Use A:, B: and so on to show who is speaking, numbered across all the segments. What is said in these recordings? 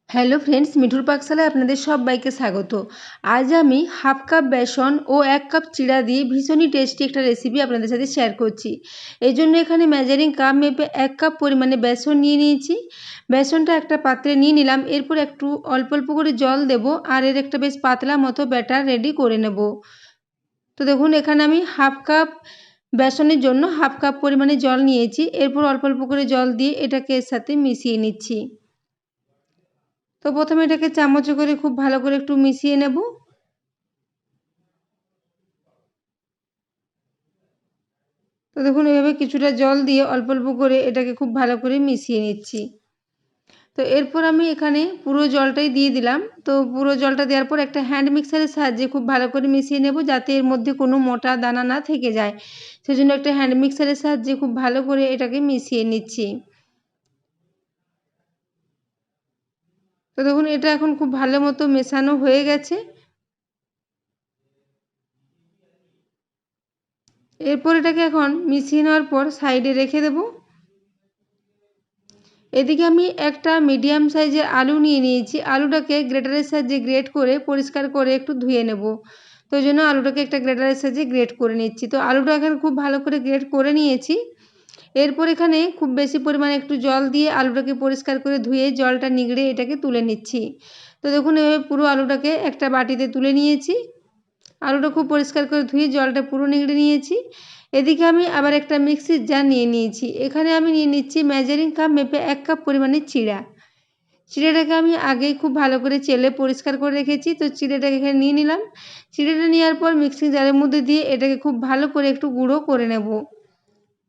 A: Hello friends, মিঠুর পাকশালায় আপনাদের সবাইকে স্বাগত। আজ আমি হাফ কাপ বেসন ও 1 কাপ চিড়া দিয়ে ভীষণই টেস্টি একটা রেসিপি আপনাদের সাথে শেয়ার করছি। এই জন্য এখানে মেজারিং কাপ মেপে 1 কাপ পরিমাণে বেসন নিয়ে নিয়েছি। বেসনটা একটা পাত্রে নিয়ে নিলাম। এরপর একটু অল্প অল্প করে জল দেব আর এর একটা বেশ পাতলা মতো ব্যাটার রেডি করে নেব। তো দেখুন এখানে আমি হাফ কাপ বেসনের জন্য হাফ কাপ পরিমাণে জল নিয়েছি। এরপর অল্প অল্প করে জল দিয়ে এটাকে এর সাথে মিশিয়ে নিচ্ছি। তো প্রথমে এটাকে চামচে করে খুব ভালো করে একটু মিশিয়ে নেব। তো দেখুন এভাবে কিছুটা জল দিয়ে অল্প অল্প করে এটাকে খুব ভালো করে মিশিয়ে নিচ্ছি। তো এরপর আমি এখানে পুরো জলটাই দিয়ে দিলাম। তো পুরো জলটা দেওয়ার পর একটা হ্যান্ড মিক্সারের সাহায্যে খুব ভালো করে মিশিয়ে নেব, যাতে এর মধ্যে কোনো মোটা দানা না থেকে যায়। সেজন্য একটা হ্যান্ড মিক্সারের সাহায্যে খুব ভালো করে এটাকে মিশিয়ে নিচ্ছি। তো দেখুন এটা এখন খুব ভালো মতো মেশানো হয়ে গেছে। এরপর এটাকে এখন মিশিয়ে নেওয়ার পর সাইডে রেখে দেব। এদিকে আমি একটা মিডিয়াম সাইজের আলু নিয়ে নিয়েছি। আলুটাকে গ্রেটারের সাহায্যে গ্রেট করে পরিষ্কার করে একটু ধুয়ে নেব। তো ওই জন্য আলুটাকে একটা গ্রেটারের সাহায্যে গ্রেট করে নিচ্ছি। তো আলুটা এখানে খুব ভালো করে গ্রেট করে নিয়েছি। এরপর এখানে খুব বেশি পরিমাণে একটু জল দিয়ে আলুটাকে পরিষ্কার করে ধুয়ে জলটা নিগড়ে এটাকে তুলে নিচ্ছি। তো দেখুন এভাবে পুরো আলুটাকে একটা বাটিতে তুলে নিয়েছি। আলুটা খুব পরিষ্কার করে ধুয়ে জলটা পুরো নিংড়ে নিয়েছি। এদিকে আমি আবার একটা মিক্সির জার নিয়ে নিয়েছি। এখানে আমি নিয়ে নিচ্ছি মেজারিং কাপ মেপে 1 কাপ পরিমাণে চিড়া। চিড়েটাকে আমি আগেই খুব ভালো করে চেলে পরিষ্কার করে রেখেছি। তো চিড়েটাকে এখানে নিয়ে নিলাম। চিড়েটা নেওয়ার পর মিক্সিং জারের মধ্যে দিয়ে এটাকে খুব ভালো করে একটু গুঁড়ো করে নেব।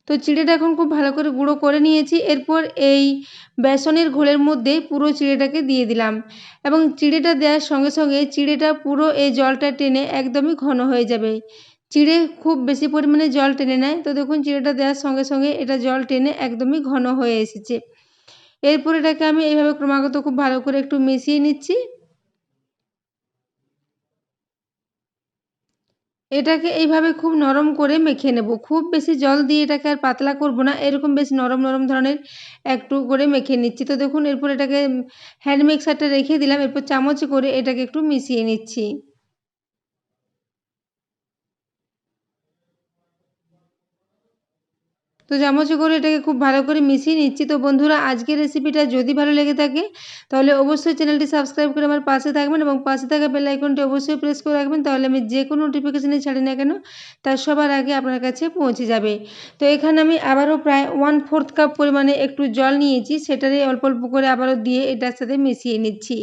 A: তো চিড়েটা এখন খুব ভালো করে গুঁড়ো করে নিয়েছি। এরপর এই বেসনের ঘোলের মধ্যে পুরো চিড়েটাকে দিয়ে দিলাম এবং চিড়েটা দেওয়ার সঙ্গে সঙ্গে চিড়েটা পুরো এই জলটা টেনে একদমই ঘন হয়ে যাবে। চিড়ে খুব বেশি পরিমাণে জল টেনে নেয়। তো দেখুন চিড়েটা দেওয়ার সঙ্গে সঙ্গে এটা জল টেনে একদমই ঘন হয়ে এসেছে। এরপর এটাকে আমি এইভাবে ক্রমাগত খুব ভালো করে একটু মিশিয়ে নিচ্ছি। এটাকে এইভাবে খুব নরম করে মেখে নেব। খুব বেশি জল দিয়ে এটাকে আর পাতলা করব না। এরকম বেশ নরম নরম ধরনের একটু করে মেখে নিচ্ছি। তো দেখুন এরপর এটাকে হ্যান্ড মিক্সারটা রেখে দিলাম। এরপর চামচে করে এটাকে একটু মিশিয়ে নিচ্ছি। তো চামচে করে এটাকে খুব ভালো করে মিশিয়ে নিচ্ছি। তো বন্ধুরা আজকের রেসিপিটা যদি ভালো লেগে থাকে তাহলে অবশ্যই চ্যানেলটি সাবস্ক্রাইব করে আমার পাশে থাকবেন এবং পাশে থাকা বেল আইকনটি অবশ্যই প্রেস করে রাখবেন। তাহলে আমি যে কোনো নোটিফিকেশানই ছাড়ি না কেন তার সবার আগে আপনার কাছে পৌঁছে যাবে। তো এখানে আমি আবারও প্রায় 1/4 কাপ পরিমাণে একটু জল নিয়েছি, সেটারই অল্প অল্প করে আবারও দিয়ে এটার সাথে মিশিয়ে নিচ্ছি।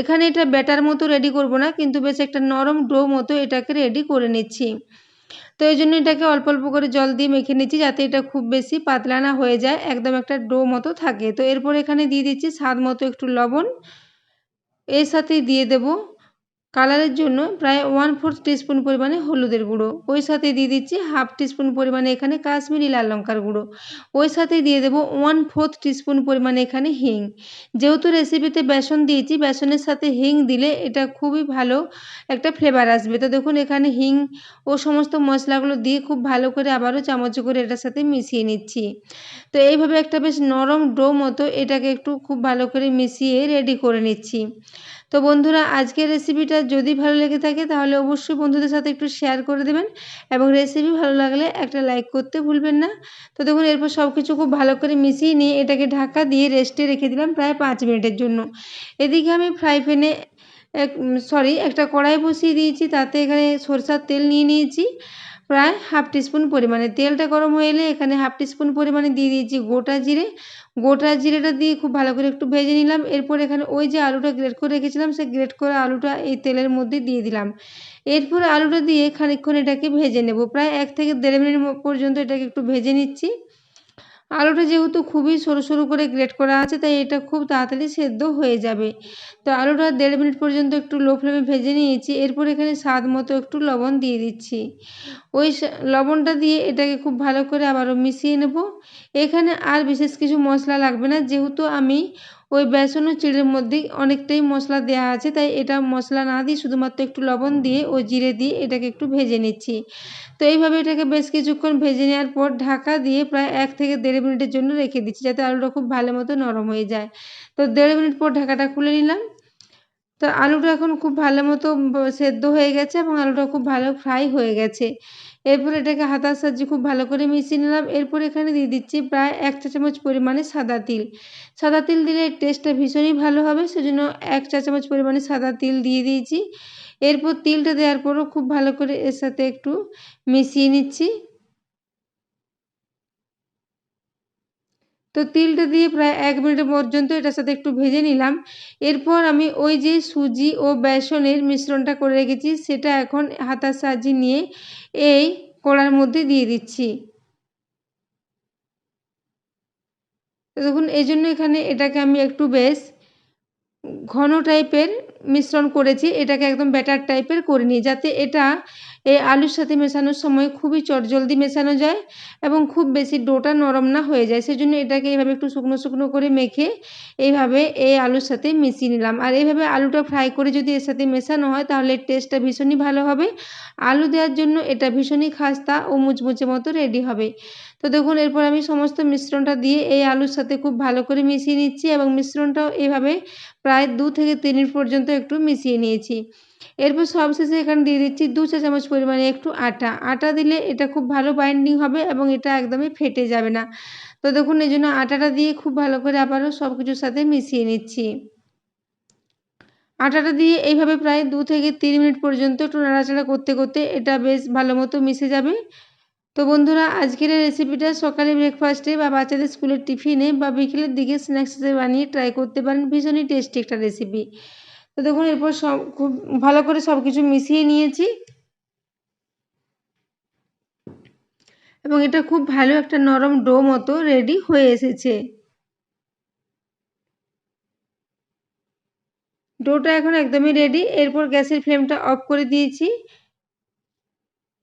A: এখানে এটা ব্যাটার মতো রেডি করব না, কিন্তু বেশ একটা নরম ডো মতো এটাকে রেডি করে নিচ্ছি। তো এইজন্য এটাকে অল্প অল্প করে জল দিয়ে মেখে নিচ্ছি, যাতে এটা খুব বেশি পাতলা না হয়ে যায়, একদম একটা ডো মতো থাকে। তো এরপর এখানে দিয়ে দিচ্ছি স্বাদ মতো একটু লবণ। এর সাথেই দিয়ে দেব কালারের জন্য প্রায় 1/4 টিস্পুন পরিমাণে হলুদের গুঁড়ো। ওই সাথে দিয়ে দিচ্ছি হাফ টিস্পুন পরিমাণে এখানে কাশ্মীরি লাল লঙ্কার গুঁড়ো। ওই সাথেই দিয়ে দেবো 1/4 টিস্পুন পরিমাণে এখানে হিং। যেহেতু রেসিপিতে বেসন দিয়েছি, বেসনের সাথে হিং দিলে এটা খুবই ভালো একটা ফ্লেভার আসবে। তো দেখুন এখানে হিং ও সমস্ত মশলাগুলো দিয়ে খুব ভালো করে আবারও চামচে করে এটার সাথে মিশিয়ে নিচ্ছি। তো এইভাবে একটা বেশ নরম ডো মতো এটাকে একটু খুব ভালো করে মিশিয়ে রেডি করে নিচ্ছি। তো বন্ধুরা আজকের রেসিপিটা যদি ভালো লেগে থাকে তাহলে অবশ্যই বন্ধুদের সাথে একটু শেয়ার করে দেবেন এবং রেসিপি ভালো লাগলে একটা লাইক করতে ভুলবেন না। তো দেখুন এরপর সব কিছু খুব ভালো করে মিশিয়ে নিয়ে এটাকে ঢাকা দিয়ে রেস্টে রেখে দিলাম প্রায় 5 মিনিটের জন্য। এদিকে আমি ফ্রাই প্যানে একটা কড়াই বসিয়ে দিয়েছি, তাতে এখানে সরষার তেল নিয়ে নিয়েছি প্রায় হাফ টিস্পুন পরিমাণে। তেলটা গরম হয়ে এলে এখানে হাফ টিস্পুন পরিমাণে দিয়ে দিয়েছি গোটা জিরে। গোটা জিরেটা দিয়ে খুব ভালো করে একটু ভেজে নিলাম। এরপর এখানে ওই যে আলুটা গ্রেট করে রেখেছিলাম, সেই গ্রেট করা আলুটা এই তেলের মধ্যে দিয়ে দিলাম। এরপর আলুটা দিয়ে খানিকক্ষণ এটাকে ভেজে নেব। প্রায় 1 থেকে 1.5 মিনিট পর্যন্ত এটাকে একটু ভেজে নিচ্ছি। আলুটা যেহেতু খুবই সরু সরু করে গ্রেট করা আছে, তাই এটা খুব তাড়াতাড়ি সেদ্ধ হয়ে যাবে। তো আলুটা 1.5 মিনিট পর্যন্ত একটু লো ফ্লেমে ভেজে নিয়েছি। এরপর এখানে স্বাদ মতো একটু লবণ দিয়ে দিচ্ছি। ওই লবণটা দিয়ে এটাকে খুব ভালো করে আবারও মিশিয়ে নেব। এখানে আর বিশেষ কিছু মশলা লাগবে না, যেহেতু আমি ওই বেসন ও চিড়ের মধ্যেই অনেকটাই মশলা দেওয়া আছে, তাই এটা মশলা না দিয়ে শুধুমাত্র একটু লবণ দিয়ে ও জিরে দিয়ে এটাকে একটু ভেজে নিচ্ছি। তো এইভাবে এটাকে বেশ কিছুক্ষণ ভেজে নেওয়ার পর ঢাকা দিয়ে প্রায় 1 থেকে 1.5 মিনিটের জন্য রেখে দিচ্ছি, যাতে আলুটা খুব ভালো মতো নরম হয়ে যায়। তো 1.5 মিনিট পর ঢাকাটা খুলে নিলাম। তো আলুটা এখন খুব ভালো মতো সেদ্ধ হয়ে গেছে এবং আলুটা খুব ভালো ফ্রাই হয়ে গেছে। এরপর এটাকে হাতার সাহায্যে খুব ভালো করে মিশিয়ে নিলাম। এরপর এখানে দিয়ে দিচ্ছি প্রায় 1 চা চামচ পরিমাণে সাদা তিল। সাদা তিল দিলে টেস্টটা ভীষণই ভালো হবে, সেজন্য 1 চা চামচ পরিমাণে সাদা তিল দিয়ে দিয়েছি। এরপর তিলটা দেওয়ার পরও খুব ভালো করে এর সাথে একটু মিশিয়ে নিচ্ছি। তো তিলটা দিয়ে প্রায় 1 মিনিট পর্যন্ত এটার সাথে একটু ভেজে নিলাম। এরপর আমি ওই যে সুজি ও বেসনের মিশ্রণটা করে রেখেছি সেটা এখন হাতার সাহায্যে নিয়ে এই কড়ার মধ্যে দিয়ে দিচ্ছি। তো দেখুন এইজন্য এখানে এটাকে আমি একটু বেশ ঘন টাইপের মিশ্রণ করেছি, এটাকে একদম ব্যাটার টাইপের করে নিই, যাতে এটা এই আলুর সাথে মেশানোর সময় খুবই চটজলদি মেশানো যায় এবং খুব বেশি ডোটা নরম না হয়ে যায়। সেজন্য এটাকে এইভাবে একটু শুকনো শুকনো করে মেখে এইভাবে এই আলুর সাথে মিশিয়ে নিলাম। আর এইভাবে আলুটা ফ্রাই করে যদি এর সাথে মেশানো হয় তাহলে টেস্টটা ভীষণই ভালো হবে। আলু দেওয়ার জন্য এটা ভীষণই খাস্তা ও মুচমুচে মতো রেডি হবে। তো দেখুন এরপর আমি সমস্ত মিশ্রণটা দিয়ে এই আলুর সাথে খুব ভালো করে মিশিয়ে নিচ্ছি এবং মিশ্রণটাও এইভাবে প্রায় 2 থেকে 3 মিনিট পর্যন্ত একটু মিশিয়ে নিয়েছি। এরপর সবশেষে এখানে দিয়ে দিচ্ছি 2 চা চামচ পরিমাণে একটু আটা। আটা দিলে এটা খুব ভালো বাইন্ডিং হবে এবং এটা একদমই ফেটে যাবে না। তো দেখুন এইজন্য আটাটা দিয়ে খুব ভালো করে আবারও সব কিছুর সাথে মিশিয়ে নিচ্ছি। আটাটা দিয়ে এইভাবে প্রায় 2 থেকে 3 মিনিট পর্যন্ত একটু নাড়াচাড়া করতে করতে এটা বেশ ভালো মতো মিশে যাবে। তো বন্ধুরা আজকের এই রেসিপিটা সকালে ব্রেকফাস্টে বা বাচ্চাদের স্কুলের টিফিনে বা বিকেলের দিকে স্ন্যাক্স হিসেবে বানিয়ে ট্রাই করতে পারেন। ভীষণই টেস্টি একটা রেসিপি। তো দেখুন এরপর সব খুব ভালো করে সব কিছু মিশিয়ে নিয়েছি এবং এটা খুব ভালো একটা নরম ডো মতো রেডি হয়ে এসেছে। ডোটা এখন একদমই রেডি। এরপর গ্যাসের ফ্লেমটা অফ করে দিয়েছি।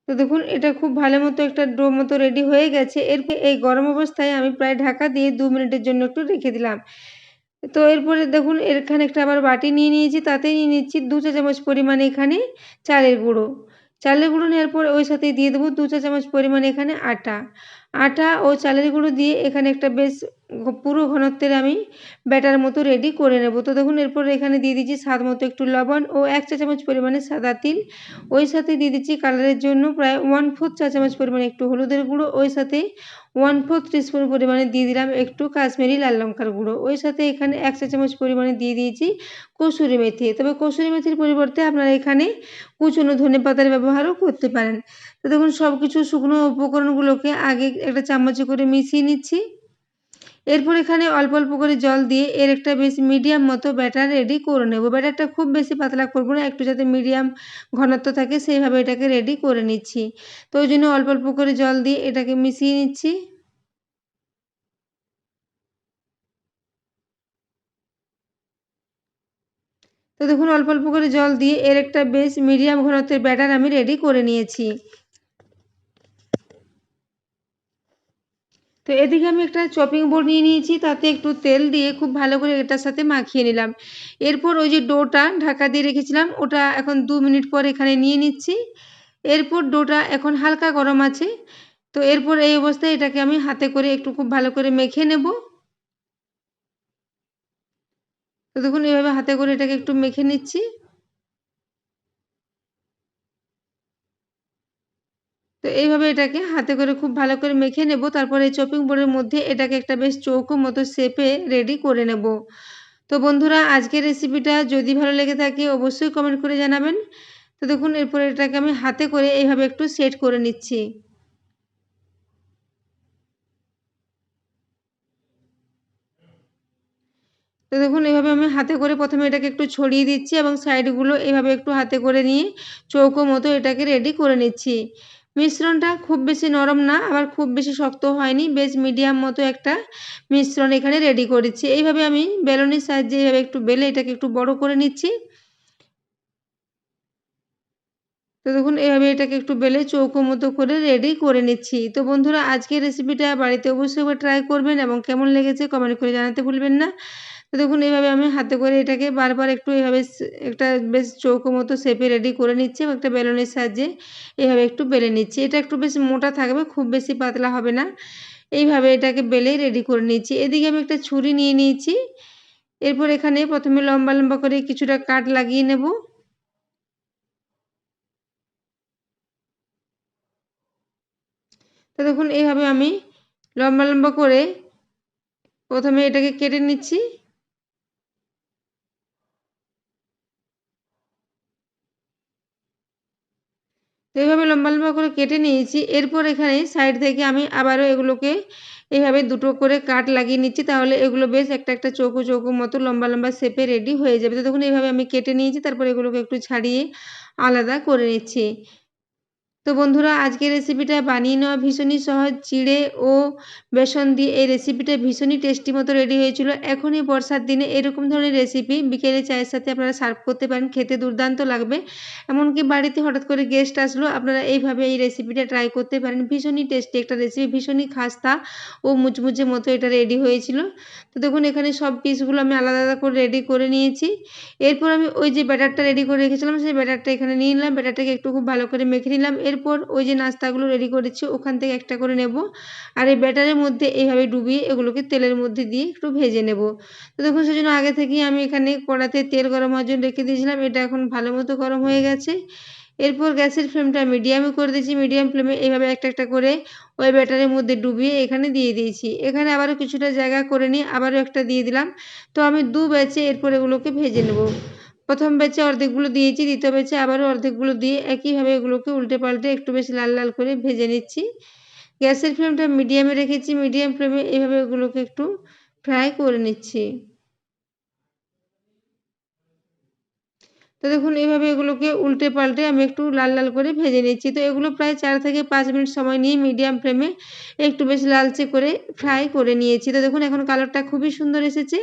A: তো দেখুন এটা খুব ভালো মতো একটা ডো মতো রেডি হয়ে গেছে। এরপর এই গরম অবস্থায় আমি প্রায় ঢাকা দিয়ে 2 মিনিটের জন্য একটু রেখে দিলাম। তো এরপরে দেখুন এখানে একটা আবার বাটি নিয়ে নিয়েছি, তাতে নিয়ে নিচ্ছি 2 চা চামচ পরিমাণে এখানে চালের গুঁড়ো। চালের গুঁড়ো নেওয়ার পর ওই সাথে দিয়ে দেবো 2 চা চামচ পরিমাণে এখানে আটা। আটা ও চালের গুঁড়ো দিয়ে এখানে একটা বেশ পুরো ঘনত্বের আমি ব্যাটার মতো রেডি করে নেব। তো দেখুন এরপর এখানে দিয়ে দিচ্ছি স্বাদ মতো একটু লবণ ও 1 চা চামচ পরিমাণে সাদা তিল। ওই সাথে দিয়ে দিচ্ছি কালারের জন্য প্রায় 1/4 চা চামচ পরিমাণে একটু হলুদের গুঁড়ো। ওই সাথে 1/4 টিস্পুন পরিমাণে দিয়ে দিলাম একটু কাশ্মীরি লাল লঙ্কার গুঁড়ো। ওই সাথে এখানে 1 চা চামচ পরিমাণে দিয়ে দিয়েছি কসুরি মেথি। তবে কসুরি মেথির পরিবর্তে আপনারা এখানে কুচনো ধনেপাতার ব্যবহারও করতে পারেন। তো দেখুন সব কিছু শুকনো উপকরণগুলোকে আগে একটা চামচে করে মিশিয়ে নিচ্ছি। এরপর এখানে অল্প অল্প করে জল দিয়ে এর একটা বেশ মিডিয়াম মতো ব্যাটার রেডি করে নেব। ব্যাটারটা খুব বেশি পাতলা করব না, একটু যাতে মিডিয়াম ঘনত্ব থাকে সেইভাবে এটাকে রেডি করে নিচ্ছি। তো ওই জন্য অল্প অল্প করে জল দিয়ে এটাকে মিশিয়ে নিচ্ছি। তো দেখুন অল্প অল্প করে জল দিয়ে এর একটা বেশ মিডিয়াম ঘনত্বের ব্যাটার আমি রেডি করে নিয়েছি। তো এদিকে আমি একটা চপিং বোর্ড নিয়ে নিয়েছি, তাতে একটু তেল দিয়ে খুব ভালো করে এটার সাথে মাখিয়ে নিলাম। এরপর ওই যে ডোটা ঢাকা দিয়ে রেখেছিলাম ওটা এখন 2 মিনিট পর এখানে নিয়ে নিচ্ছি। এরপর ডোটা এখন হালকা গরম আছে। তো এরপর এই অবস্থায় এটাকে আমি হাতে করে একটু খুব ভালো করে মেখে নেব। তো দেখুন এভাবে হাতে করে এটাকে একটু মেখে নিচ্ছি। তো এইভাবে এটাকে হাতে করে খুব ভালো করে মেখে নেব। তারপরে এই চপিং বোর্ডের মধ্যে এটাকে একটা বেশ চৌকো মতো শেপে রেডি করে নেব। তো বন্ধুরা আজকের রেসিপিটা যদি ভালো লেগে থাকে অবশ্যই কমেন্ট করে জানাবেন। তো দেখুন এরপর এটাকে আমি হাতে করে এইভাবে একটু সেট করে নিচ্ছি। তো দেখুন এভাবে আমি হাতে করে প্রথমে এটাকে একটু ছড়িয়ে দিচ্ছি এবং সাইডগুলো এভাবে একটু হাতে করে নিয়ে চৌকো মতো এটাকে রেডি করে নিচ্ছি। মিশ্রণটা খুব বেশি নরম না আবার খুব বেশি শক্ত হয়নি, বেশ মিডিয়াম মতো একটা মিশ্রণ এখানে রেডি করেছি। এইভাবে আমি বেলুনের সাহায্যে এইভাবে একটু বেলে এটাকে একটু বড় করে নিচ্ছি। তো দেখুন এভাবে এটাকে একটু বেলে চৌকো মতো করে রেডি করে নিচ্ছি। তো বন্ধুরা আজকের রেসিপিটা বাড়িতে অবশ্যই একবার ট্রাই করবেন এবং কেমন লেগেছে কমেন্ট করে জানাতে ভুলবেন না। তো দেখুন এইভাবে আমি হাতে করে এটাকে বারবার একটু এইভাবে একটা বেশ চৌকো মতো শেপে রেডি করে নিচ্ছি এবং একটা বেলুনের সাহায্যে এইভাবে একটু বেলে নিচ্ছি। এটা একটু বেশ মোটা থাকবে, খুব বেশি পাতলা হবে না। এইভাবে এটাকে বেলে রেডি করে নিচ্ছি। এদিকে আমি একটা ছুরি নিয়ে নিয়েছি। এরপর এখানে প্রথমে লম্বা লম্বা করে কিছুটা কাট লাগিয়ে নেব। তো দেখুন এইভাবে আমি লম্বা লম্বা করে প্রথমে এটাকে কেটে নিচ্ছি। তো এইভাবে লম্বা লম্বা করে কেটে নিয়েছি। এরপর এখানে সাইড থেকে আমি আবারও এগুলোকে এইভাবে দুটো করে কাট লাগিয়ে নিচ্ছি, তাহলে এগুলো বেশ একটা চৌকো চৌকো মতো লম্বা লম্বা শেপে রেডি হয়ে যাবে। তো দেখুন এইভাবে আমি কেটে নিয়েছি, তারপর এগুলোকে একটু ছাড়িয়ে আলাদা করে নিচ্ছি। তো বন্ধুরা, আজকের রেসিপিটা বানিয়ে নেওয়া ভীষণই সহজ। চিড়ে ও বেসন দিয়ে এই রেসিপিটা ভীষণই টেস্টি মতো রেডি হয়েছিল। এখন এই বর্ষার দিনে এরকম ধরনের রেসিপি বিকেলে চায়ের সাথে আপনারা সার্ভ করতে পারেন, খেতে দুর্দান্ত লাগবে। এমনকি বাড়িতে হঠাৎ করে গেস্ট আসলেও আপনারা এইভাবে এই রেসিপিটা ট্রাই করতে পারেন। ভীষণই টেস্টি একটা রেসিপি, ভীষণই খাস্তা ও মুচমুচে মতো এটা রেডি হয়েছিল। তো দেখুন এখানে সব পিসগুলো আমি আলাদা আলাদা করে রেডি করে নিয়েছি। এরপর আমি ওই যে ব্যাটারটা রেডি করে রেখেছিলাম, সেই ব্যাটারটা এখানে নিয়ে নিলাম। ব্যাটারটাকে একটু খুব ভালো করে মেখে নিলাম। এরপর ওই যে নাস্তাগুলো রেডি করেছি ওখান থেকে একটা করে নেব, আর এই ব্যাটারের মধ্যে এইভাবে ডুবিয়ে এগুলোকে তেলের মধ্যে দিয়ে একটু ভেজে নেব। তো দেখুন সেজন্য আগে থেকেই আমি এখানে কড়াতে তেল গরম হওয়ার জন্য রেখে দিয়েছিলাম। এটা এখন ভালো মতো গরম হয়ে গেছে। এরপর গ্যাসের ফ্লেমটা মিডিয়ামে করে দিয়েছি। মিডিয়াম ফ্লেমে এইভাবে একটা করে ওই ব্যাটারের মধ্যে ডুবিয়ে এখানে দিয়ে দিয়েছি। এখানে আবারও কিছুটা জায়গা করে নিয়ে আবারও একটা দিয়ে দিলাম। তো আমি দু ব্যাচে এরপর এগুলোকে ভেজে নেব। প্রথম ব্যাচে অর্ধেকগুলো দিয়েছি, দ্বিতীয় ব্যাচে আবারও অর্ধেকগুলো দিয়ে একইভাবে এগুলোকে উল্টে পাল্টে একটু বেশ লাল লাল করে ভেজে নিচ্ছি। গ্যাসের ফ্লেমটা মিডিয়ামে রেখেছি। মিডিয়াম ফ্লেমে এইভাবে এগুলোকে একটু ফ্রাই করে নিচ্ছি। তো দেখুন এইভাবে এগুলোকে উল্টে পাল্টে আমি একটু লাল লাল করে ভেজে নিচ্ছি। তো এগুলো প্রায় 4 থেকে 5 মিনিট সময় নিয়ে মিডিয়াম ফ্লেমে একটু বেশ লালচে করে ফ্রাই করে নিয়েছি। তো দেখুন এখন কালারটা খুবই সুন্দর এসেছে।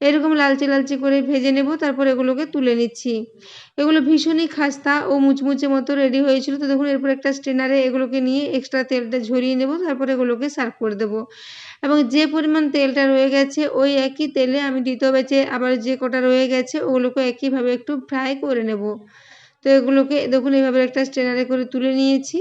A: এরকম লালচে লালচে করে ভেজে নেব, তারপর এগুলোকে তুলে নিচ্ছি। এগুলো ভীষণই খাস্তা ও মুচমুচে মতো রেডি হয়েছিল। তো দেখুন এরপর একটা স্ট্রেনারে এগুলোকে নিয়ে এক্সট্রা তেলটা ঝরিয়ে নেব, তারপর এগুলোকে সার্ভ করে দেব। এবং যে পরিমাণ তেলটা রয়ে গেছে ওই একই তেলে আমি দ্বিতীয় ব্যাচে আবার যে কটা রয়ে গেছে ওগুলোকে একইভাবে একটু ফ্রাই করে নেব। তো এগুলোকে দেখুন এইভাবে একটা স্ট্রেনারে করে তুলে নিয়েছি।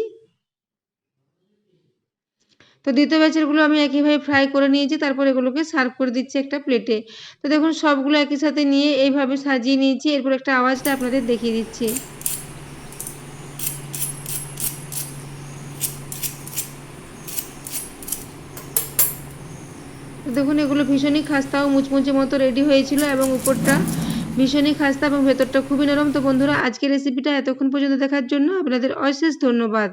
A: তো দ্বিতীয় ব্যাচেরগুলো আমি একইভাবে ফ্রাই করে নিয়েছি, তারপর এগুলোকে সার্ভ করে দিচ্ছি একটা প্লেটে। তো দেখুন সবগুলো একই সাথে নিয়ে এইভাবে সাজিয়ে নিয়েছি। এরপর একটা আওয়াজটা আপনাদের দেখিয়ে দিচ্ছি। তো দেখুন এগুলো ভীষণই খাস্তা ও মুচমুচে মতো রেডি হয়েছিল এবং উপরটা ভীষণই খাস্তা এবং ভেতরটা খুবই নরম। তো বন্ধুরা, আজকের রেসিপিটা এতক্ষণ পর্যন্ত দেখার জন্য আপনাদের অশেষ ধন্যবাদ।